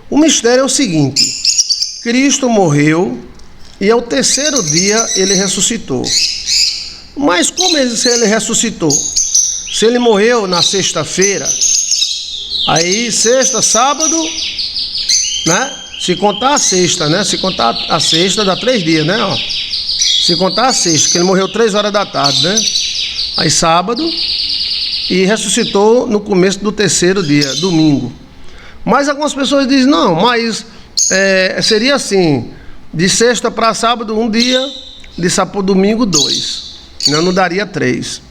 O mistério é o seguinte: Cristo morreu e ao terceiro dia ele ressuscitou. Mas como ele ressuscitou? Se ele morreu na sexta-feira, aí sexta, sábado, né? Se contar a sexta, né? Se contar a sexta dá 3 dias, né? Ó. Se contar a sexta, que ele morreu 3 horas da tarde, né? Aí sábado, e ressuscitou no começo do terceiro dia, domingo. Mas algumas pessoas dizem, não, mas seria assim, de sexta para sábado 1 dia, de sábado para domingo 2. Não daria 3.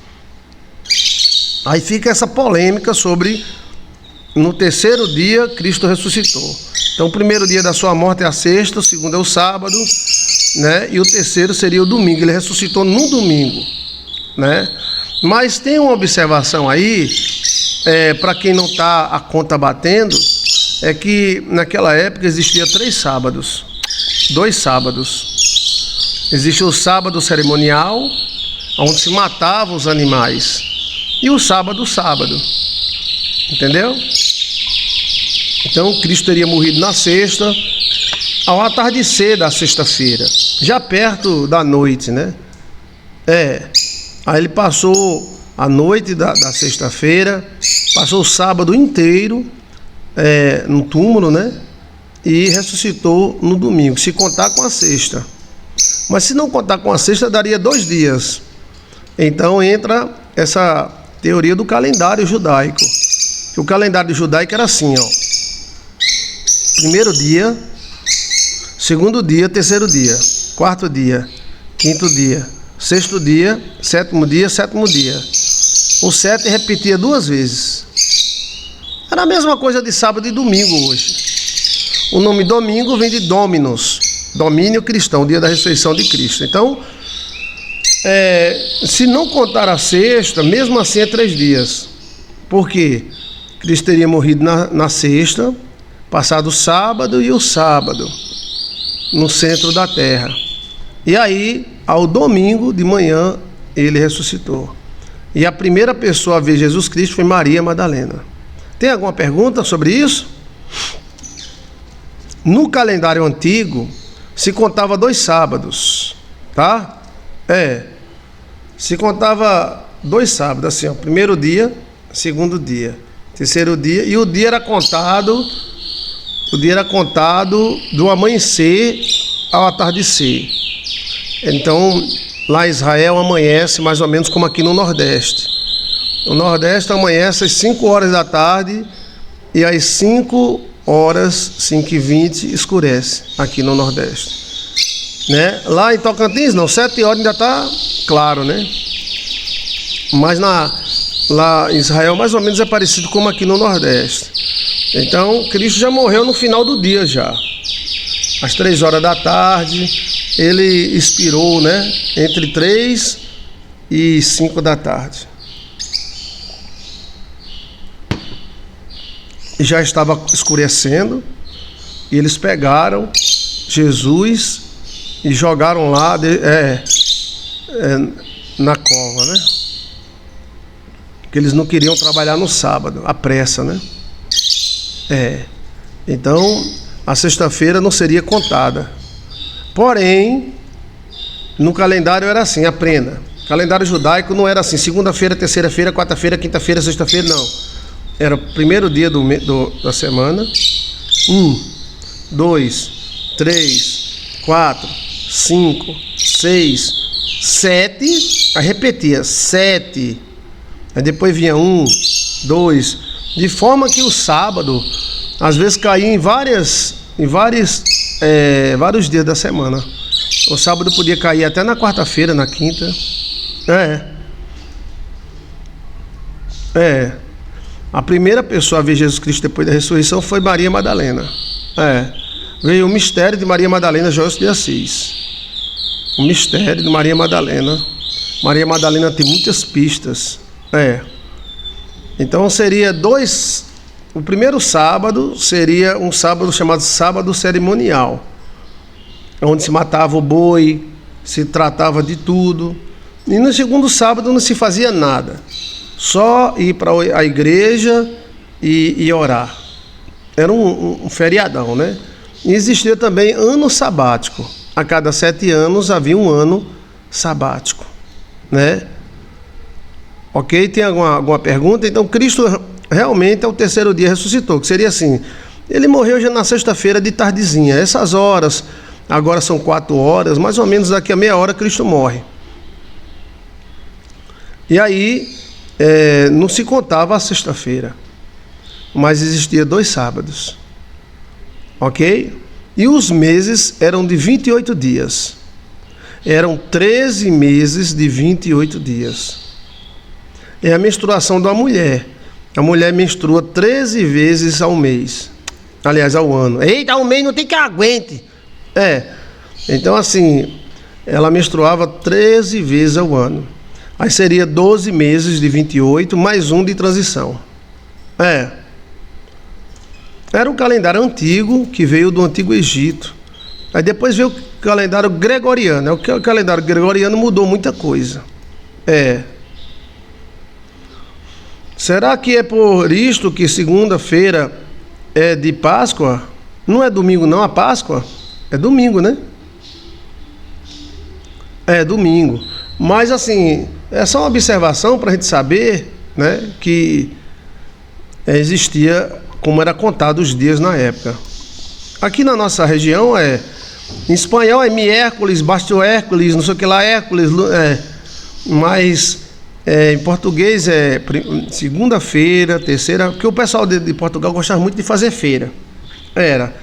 Aí fica essa polêmica sobre, no terceiro dia, Cristo ressuscitou. Então o primeiro dia da sua morte é a sexta, o segundo é o sábado, né? E o terceiro seria o domingo. Ele ressuscitou no domingo, né? Mas tem uma observação aí, para quem não está a conta batendo, é que naquela época existia 3 sábados, 2 sábados. Existe o sábado cerimonial, onde se matavam os animais, e o sábado, entendeu? Então Cristo teria morrido na sexta, ao atardecer da sexta-feira, já perto da noite, né? Aí ele passou a noite da sexta-feira, passou o sábado inteiro no túmulo, né? E ressuscitou no domingo, se contar com a sexta. Mas se não contar com a sexta, daria 2 dias. Então entra essa teoria do calendário judaico. Que o calendário judaico era assim, ó. Primeiro dia, segundo dia, terceiro dia, quarto dia, quinto dia, sexto dia, sétimo dia. O 7 repetia 2 vezes. Era a mesma coisa de sábado e domingo hoje. O nome domingo vem de Dominus, domínio cristão, dia da ressurreição de Cristo. Então, se não contar a sexta, mesmo assim é 3 dias. Por quê? Cristo teria morrido na sexta, passado o sábado e o sábado, no centro da terra. E aí, ao domingo de manhã, ele ressuscitou. E a primeira pessoa a ver Jesus Cristo foi Maria Madalena. Tem alguma pergunta sobre isso? No calendário antigo, se contava 2 sábados, tá? Se contava 2 sábados, assim, ó, primeiro dia, segundo dia, terceiro dia, e o dia era contado do amanhecer ao atardecer. Então, lá em Israel amanhece mais ou menos como aqui no Nordeste. No Nordeste amanhece às 5 horas da tarde e às 5 horas, 5h20, escurece aqui no Nordeste, né? Lá em Tocantins não, 7 horas ainda está claro, né? Mas lá em Israel mais ou menos é parecido como aqui no Nordeste. Então Cristo já morreu no final do dia já, às 3 horas da tarde, ele expirou, né? Entre 3 e 5 da tarde. E já estava escurecendo, e eles pegaram Jesus e jogaram lá na cova, né? Porque eles não queriam trabalhar no sábado, à pressa, né? Então a sexta-feira não seria contada. Porém, no calendário era assim, aprenda. O calendário judaico não era assim, segunda-feira, terceira-feira, quarta-feira, quinta-feira, sexta-feira, não. Era o primeiro dia da semana. 1, 2, 3, 4, 5, 6, 7. Aí repetia, 7. Aí depois vinha 1, 2. De forma que o sábado, às vezes, caía em vários dias da semana. O sábado podia cair até na quarta-feira, na quinta. A primeira pessoa a ver Jesus Cristo depois da ressurreição foi Maria Madalena. Veio o mistério de Maria Madalena, João de Assis. O mistério de Maria Madalena. Maria Madalena tem muitas pistas. Então seria 2. O primeiro sábado seria um sábado chamado sábado cerimonial, onde se matava o boi, se tratava de tudo. E no segundo sábado não se fazia nada. Só ir para a igreja e orar. era um feriadão, né? E existia também ano sabático. A cada 7 anos havia um ano sabático, né? Ok? Tem alguma pergunta? Então, Cristo realmente ao terceiro dia ressuscitou, que seria assim, ele morreu já na sexta-feira de tardezinha. Essas horas, agora são 4 horas, mais ou menos daqui a meia hora Cristo morre. E aí, não se contava a sexta-feira, mas existia 2 sábados, ok? E os meses eram de 28 dias, eram 13 meses de 28 dias. É a menstruação da mulher. A mulher menstrua 13 vezes ao mês, aliás, ao ano. Eita, ao mês não tem que aguente. Então assim, ela menstruava 13 vezes ao ano. Aí seria 12 meses de 28, mais um de transição. Era um calendário antigo, que veio do Antigo Egito. Aí depois veio o calendário gregoriano. O calendário gregoriano mudou muita coisa. Será que é por isto que segunda-feira é de Páscoa? Não é domingo não, a Páscoa? É domingo, né? É domingo. Mas assim, é só uma observação para a gente saber, né, que existia como era contado os dias na época. Aqui na nossa região em espanhol é miércoles, basto Hércules, não sei o que lá, Hércules, mas em português é segunda-feira, terceira, porque o pessoal de Portugal gostava muito de fazer feira. Era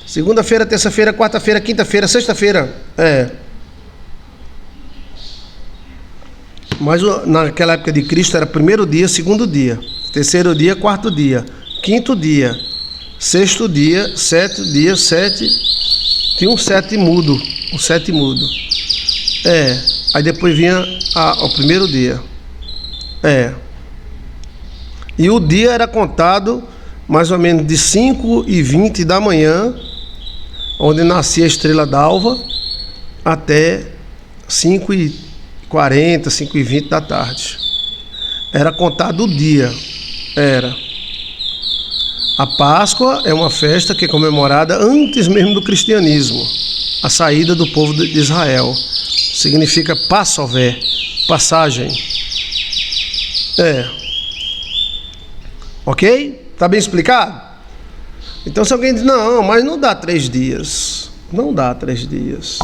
segunda-feira, terça-feira, quarta-feira, quinta-feira, sexta-feira. Mas naquela época de Cristo era primeiro dia, segundo dia, terceiro dia, quarto dia, quinto dia, sexto dia, sétimo dia, tinha um sete mudo. Aí depois vinha o primeiro dia. E o dia era contado mais ou menos de 5h20 da manhã, onde nascia a estrela d'alva, até 5h40, 5h20 da tarde. Era contado o dia. A Páscoa é uma festa que é comemorada antes mesmo do cristianismo, a saída do povo de Israel. Significa Passover, passagem. Ok? Tá bem explicado? Então se alguém diz, não, mas não dá 3 dias. Não dá 3 dias.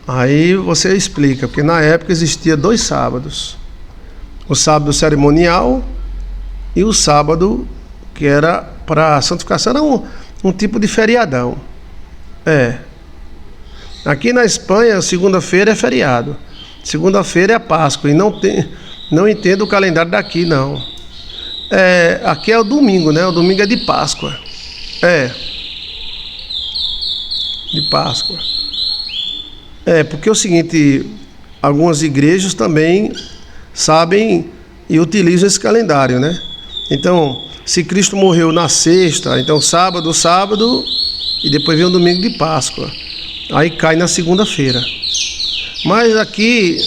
Aí você explica, porque na época existia 2 sábados. O sábado cerimonial e o sábado que era para a santificação, era um tipo de feriadão. Aqui na Espanha, segunda-feira é feriado. Segunda-feira é a Páscoa. E não entendo o calendário daqui, não. Aqui é o domingo, né? O domingo é de Páscoa. De Páscoa. Porque é o seguinte, algumas igrejas também sabem e utilizam esse calendário, né? Então, se Cristo morreu na sexta, então sábado, e depois vem o domingo de Páscoa. Aí cai na segunda-feira. Mas aqui,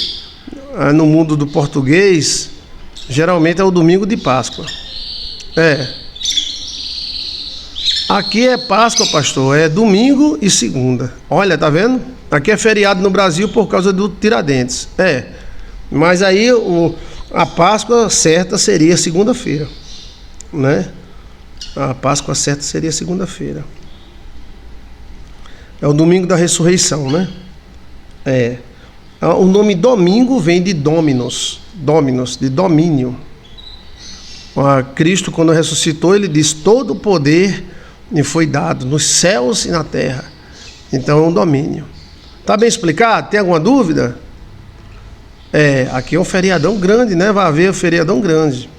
no mundo do português, geralmente é o domingo de Páscoa. Aqui é Páscoa, pastor, é domingo e segunda. Olha, tá vendo? Aqui é feriado no Brasil por causa do Tiradentes. Mas aí a Páscoa certa seria segunda-feira, né? A Páscoa certa seria segunda-feira. É o domingo da ressurreição, né? O nome domingo vem de Dominus, de domínio. Cristo, quando ressuscitou, ele diz: todo o poder me foi dado nos céus e na terra. Então é um domínio. Tá bem explicado? Tem alguma dúvida? Aqui é um feriadão grande, né? Vai haver um feriadão grande.